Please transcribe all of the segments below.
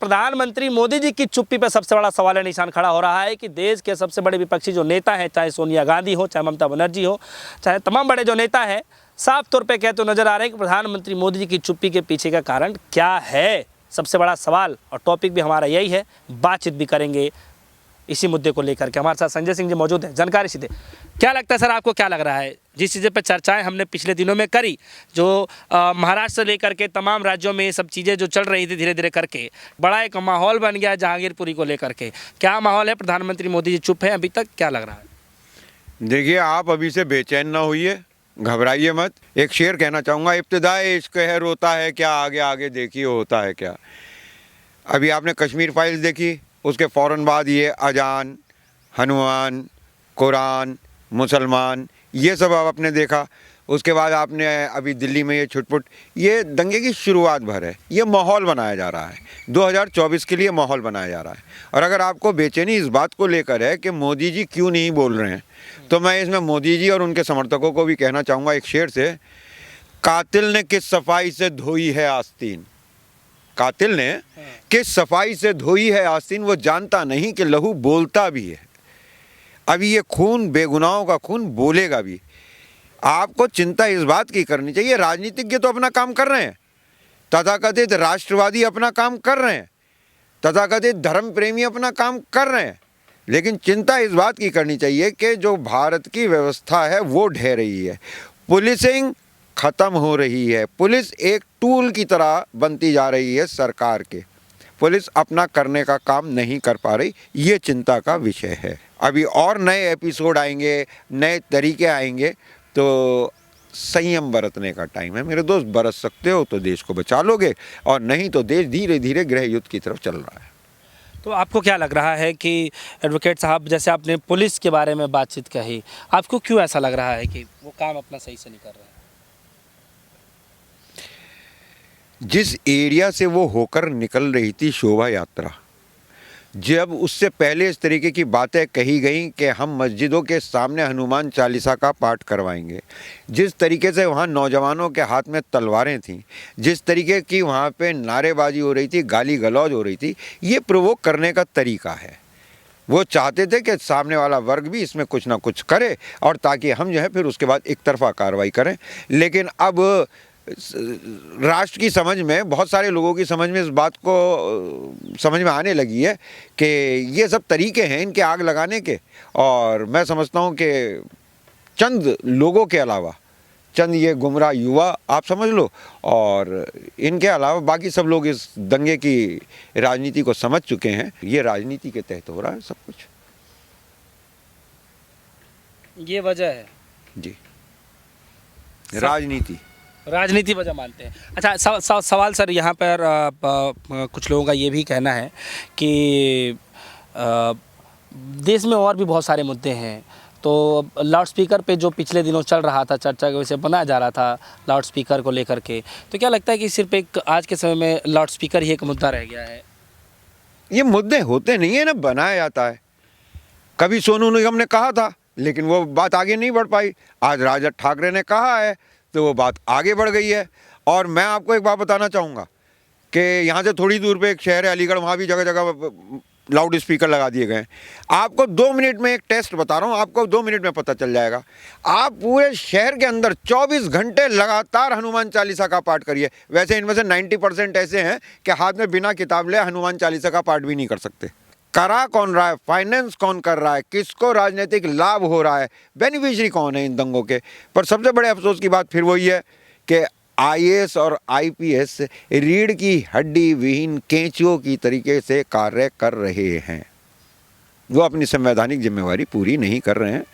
प्रधानमंत्री मोदी जी की चुप्पी पर सबसे बड़ा सवाल निशान खड़ा हो रहा है कि देश के सबसे बड़े विपक्षी जो नेता हैं, चाहे सोनिया गांधी हो, चाहे ममता बनर्जी हो, चाहे तमाम बड़े जो नेता हैं, साफ तौर पे कहते तो नजर आ रहे हैं कि प्रधानमंत्री मोदी जी की चुप्पी के पीछे का कारण क्या है। सबसे बड़ा सवाल और टॉपिक भी हमारा यही है। बातचीत भी करेंगे इसी मुद्दे को लेकर के। हमारे साथ संजय सिंह जी मौजूद हैं, जानकारी सीधे। क्या लगता है सर, आपको क्या लग रहा है जिस चीज़ें पर चर्चाएं हमने पिछले दिनों में करी, जो महाराष्ट्र से लेकर के तमाम राज्यों में ये सब चीज़ें जो चल रही थी धीरे धीरे करके, बड़ा एक माहौल बन गया जहांगीरपुरी को लेकर के। क्या माहौल है? प्रधानमंत्री मोदी जी चुप हैं अभी तक, क्या लग रहा है? देखिए, आप अभी से बेचैन ना होइए, घबराइए मत। एक शेर कहना चाहूँगा, इब्तिदाए इश्क है रोता है क्या, आगे आगे देखिए होता है क्या। अभी आपने कश्मीर फाइल्स देखी, उसके फ़ौरन बाद ये अजान, हनुमान, कुरान, मुसलमान, ये सब अब आपने देखा। उसके बाद आपने अभी दिल्ली में ये छुटपुट, ये दंगे की शुरुआत भर है। ये माहौल बनाया जा रहा है, 2024 के लिए माहौल बनाया जा रहा है। और अगर आपको बेचैनी इस बात को लेकर है कि मोदी जी क्यों नहीं बोल रहे हैं, तो मैं इसमें मोदी जी और उनके समर्थकों को भी कहना चाहूँगा एक शेर से, कातिल ने किस सफाई से धोई है आस्तीन, कातिल ने किस सफाई से धोई है आस्तीन, वो जानता नहीं कि लहू बोलता भी है। अभी ये खून, बेगुनाहों का खून बोलेगा भी। आपको चिंता इस बात की करनी चाहिए, राजनीतिज्ञ तो अपना काम कर रहे हैं, तथाकथित राष्ट्रवादी अपना काम कर रहे हैं, तथाकथित धर्म प्रेमी अपना काम कर रहे हैं, लेकिन चिंता इस बात की करनी चाहिए कि जो भारत की व्यवस्था है वो ढह रही है, पुलिसिंग ख़त्म हो रही है, पुलिस एक टूल की तरह बनती जा रही है सरकार के, पुलिस अपना करने का काम नहीं कर पा रही, ये चिंता का विषय है। अभी और नए एपिसोड आएंगे, नए तरीके आएंगे, तो संयम बरतने का टाइम है मेरे दोस्त। बरत सकते हो तो देश को बचा लोगे, और नहीं तो देश धीरे धीरे गृह युद्ध की तरफ चल रहा है। तो आपको क्या लग रहा है कि एडवोकेट साहब, जैसे आपने पुलिस के बारे में बातचीत कही, आपको क्यों ऐसा लग रहा है कि वो काम अपना सही से नहीं कर रहे हैं? जिस एरिया से वो होकर निकल रही थी शोभा यात्रा, जब उससे पहले इस तरीके की बातें कही गई कि हम मस्जिदों के सामने हनुमान चालीसा का पाठ करवाएंगे, जिस तरीके से वहाँ नौजवानों के हाथ में तलवारें थीं, जिस तरीके की वहाँ पे नारेबाजी हो रही थी, गाली गलौज हो रही थी, ये प्रोवोक करने का तरीका है। वो चाहते थे कि सामने वाला वर्ग भी इसमें कुछ ना कुछ करे, और ताकि हम जो है फिर उसके बाद एक तरफा कार्रवाई करें। लेकिन अब राष्ट्र की समझ में, बहुत सारे लोगों की समझ में इस बात को समझ में आने लगी है कि ये सब तरीके हैं इनके आग लगाने के। और मैं समझता हूँ कि चंद लोगों के अलावा, चंद ये गुमराह युवा आप समझ लो, और इनके अलावा बाकी सब लोग इस दंगे की राजनीति को समझ चुके हैं। ये राजनीति के तहत हो रहा है सब कुछ, ये वजह है जी, राजनीति वजह मानते हैं। अच्छा, सवाल सर यहाँ पर कुछ लोगों का ये भी कहना है कि देश में और भी बहुत सारे मुद्दे हैं, तो लाउड स्पीकर पे जो पिछले दिनों चल रहा था, चर्चा के विषय बनाया जा रहा था लाउड स्पीकर को लेकर के, तो क्या लगता है कि सिर्फ एक आज के समय में लाउड स्पीकर ही एक मुद्दा रह गया है? ये मुद्दे होते नहीं है ना, बनाया जाता है। कभी सोनू निगम ने कहा था, लेकिन वो बात आगे नहीं बढ़ पाई। आज राज ठाकरे ने कहा है तो वो बात आगे बढ़ गई है। और मैं आपको एक बात बताना चाहूँगा कि यहाँ से थोड़ी दूर पे एक शहर है अलीगढ़, वहाँ भी जगह जगह लाउड स्पीकर लगा दिए गए हैं। आपको 2 मिनट में एक टेस्ट बता रहा हूँ, आपको 2 मिनट में पता चल जाएगा। आप पूरे शहर के अंदर 24 घंटे लगातार हनुमान चालीसा का पाठ करिए। वैसे इनमें से 90% ऐसे हैं कि हाथ में बिना किताब ले हनुमान चालीसा का पाठ भी नहीं कर सकते। करा कौन रहा है, फाइनेंस कौन कर रहा है, किसको राजनीतिक लाभ हो रहा है, बेनिफिशियरी कौन है इन दंगों के? पर सबसे बड़े अफसोस की बात फिर वही है कि आईएएस और आईपीएस रीढ़ की हड्डी विहीन केंचुओं की तरीके से कार्य कर रहे हैं, वो अपनी संवैधानिक जिम्मेवारी पूरी नहीं कर रहे हैं।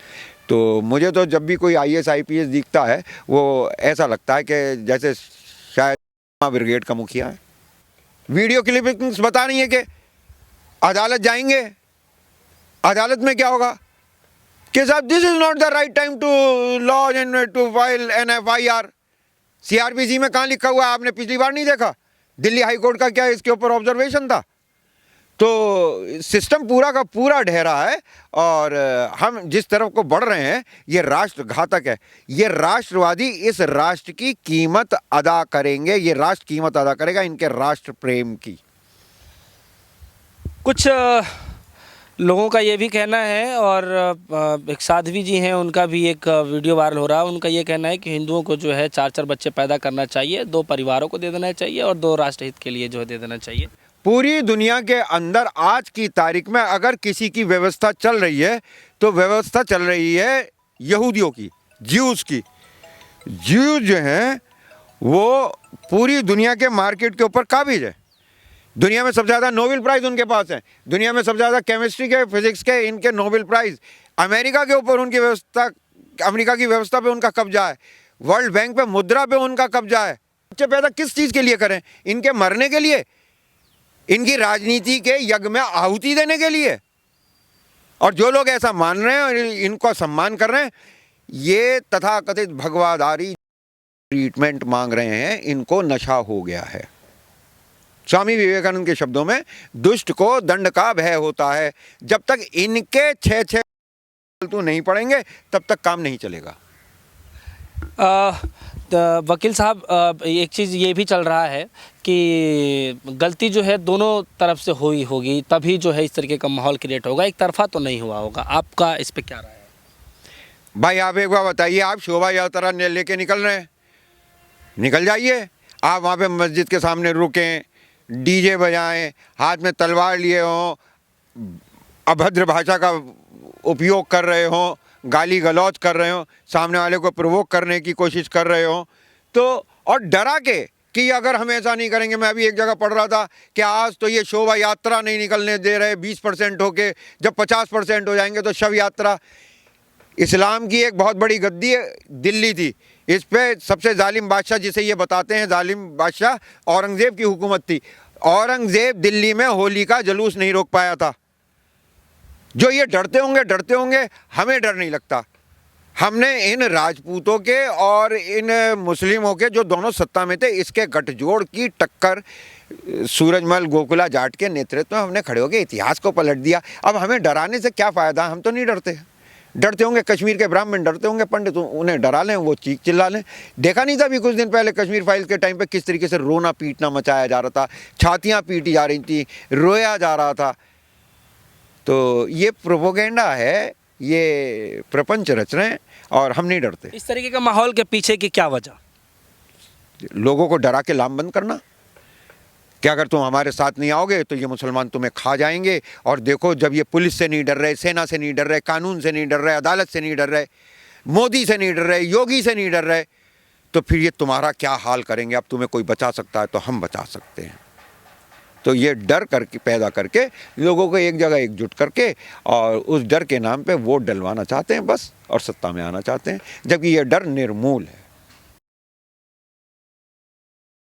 तो मुझे तो जब भी कोई आईएएस आईपीएस दिखता है, वो ऐसा लगता है कि जैसे शायद ब्रिगेड का मुखिया है। वीडियो क्लिपिंग्स बता रही है कि अदालत जाएंगे, अदालत में क्या होगा कि साहब this is not the right time to lodge and to file an FIR। CRPC में कहाँ लिखा हुआ है? आपने पिछली बार नहीं देखा? दिल्ली हाई कोर्ट का क्या इसके ऊपर ऑब्जर्वेशन था? तो सिस्टम पूरा का पूरा ढह रहा है, और हम जिस तरफ को बढ़ रहे हैं ये राष्ट्र घातक है। ये राष्ट्रवादी इस राष्ट्र की कीमत अदा करेंगे, ये राष्ट्र कीमत अदा करेगा इनके राष्ट्र प्रेम की। कुछ लोगों का ये भी कहना है और एक साध्वी जी हैं, उनका भी एक वीडियो वायरल हो रहा है। उनका ये कहना है कि हिंदुओं को जो है 4-4 बच्चे पैदा करना चाहिए, 2 परिवारों को दे देना चाहिए और 2 राष्ट्रहित के लिए जो है दे देना चाहिए। पूरी दुनिया के अंदर आज की तारीख में अगर किसी की व्यवस्था चल रही है तो व्यवस्था चल रही है यहूदियों की, ज्यूज की। ज्यूज जो हैं वो पूरी दुनिया के मार्केट के ऊपर काबिज है। दुनिया में सबसे ज़्यादा नोबेल प्राइज़ उनके पास है। दुनिया में सबसे ज़्यादा केमिस्ट्री के, फिजिक्स के, इनके नोबेल प्राइज़। अमेरिका के ऊपर उनकी व्यवस्था, अमेरिका की व्यवस्था पे उनका कब्जा है। वर्ल्ड बैंक पे, मुद्रा पे उनका कब्जा है। बच्चे पैदा किस चीज़ के लिए करें? इनके मरने के लिए, इनकी राजनीति के यज्ञ में आहुति देने के लिए। और जो लोग ऐसा मान रहे हैं और इनको सम्मान कर रहे हैं, ये तथाकथित भगवाधारी ट्रीटमेंट मांग रहे हैं, इनको नशा हो गया है। स्वामी विवेकानंद के शब्दों में, दुष्ट को दंड का भय होता है। जब तक इनके 6-6 तो नहीं पड़ेंगे तब तक काम नहीं चलेगा। वकील साहब, एक चीज़ ये भी चल रहा है कि गलती जो है दोनों तरफ से हुई होगी, तभी जो है इस तरीके का माहौल क्रिएट होगा, एक तरफा तो नहीं हुआ होगा। आपका इस पे क्या राय है? भाई आप एक बार बताइए, आप शोभा यात्रा लेके निकल रहे हैं, निकल जाइए। आप वहाँ पे मस्जिद के सामने रुकें, डीजे बजाएं, हाथ में तलवार लिए हों, अभद्र भाषा का उपयोग कर रहे हों, गाली गलौज कर रहे हों, सामने वाले को प्रोवोक करने की कोशिश कर रहे हों, तो और डरा के कि अगर हम ऐसा नहीं करेंगे। मैं अभी एक जगह पढ़ रहा था कि आज तो ये शोभा यात्रा नहीं निकलने दे रहे 20% होके, जब 50% हो जाएंगे तो शव यात्रा। इस्लाम की एक बहुत बड़ी गद्दी दिल्ली थी, इस पे सबसे जालिम बादशाह जिसे ये बताते हैं जालिम बादशाह, औरंगज़ेब की हुकूमत थी। औरंगज़ेब दिल्ली में होली का जुलूस नहीं रोक पाया था। जो ये डरते होंगे, हमें डर नहीं लगता। हमने इन राजपूतों के और इन मुस्लिमों के, जो दोनों सत्ता में थे, इसके गठजोड़ की टक्कर सूरजमल गोकुला जाट के नेतृत्व में हमने खड़े होकर इतिहास को पलट दिया। अब हमें डराने से क्या फ़ायदा? हम तो नहीं डरते। डरते होंगे कश्मीर के ब्राह्मण, डरते होंगे पंडित, उन्हें डरा लें, वो चीख चिल्ला लें। देखा नहीं था अभी कुछ दिन पहले कश्मीर फाइल्स के टाइम पे किस तरीके से रोना पीटना मचाया जा रहा था, छातियाँ पीटी जा रही थी, रोया जा रहा था। तो ये प्रोपोगेंडा है, ये प्रपंच रच रहे हैं और हम नहीं डरते। इस तरीके का माहौल के पीछे की क्या वजह? लोगों को डरा के लामबंद करना कि अगर तुम हमारे साथ नहीं आओगे तो ये मुसलमान तुम्हें खा जाएंगे। और देखो, जब ये पुलिस से नहीं डर रहे, सेना से नहीं डर रहे, कानून से नहीं डर रहे, अदालत से नहीं डर रहे, मोदी से नहीं डर रहे, योगी से नहीं डर रहे, तो फिर ये तुम्हारा क्या हाल करेंगे? अब तुम्हें कोई बचा सकता है तो हम बचा सकते हैं। तो ये डर करके पैदा करके लोगों को एक जगह एकजुट करके और उस डर के नाम पे वोट डलवाना चाहते हैं बस, और सत्ता में आना चाहते हैं, जबकि ये डर निर्मूल है।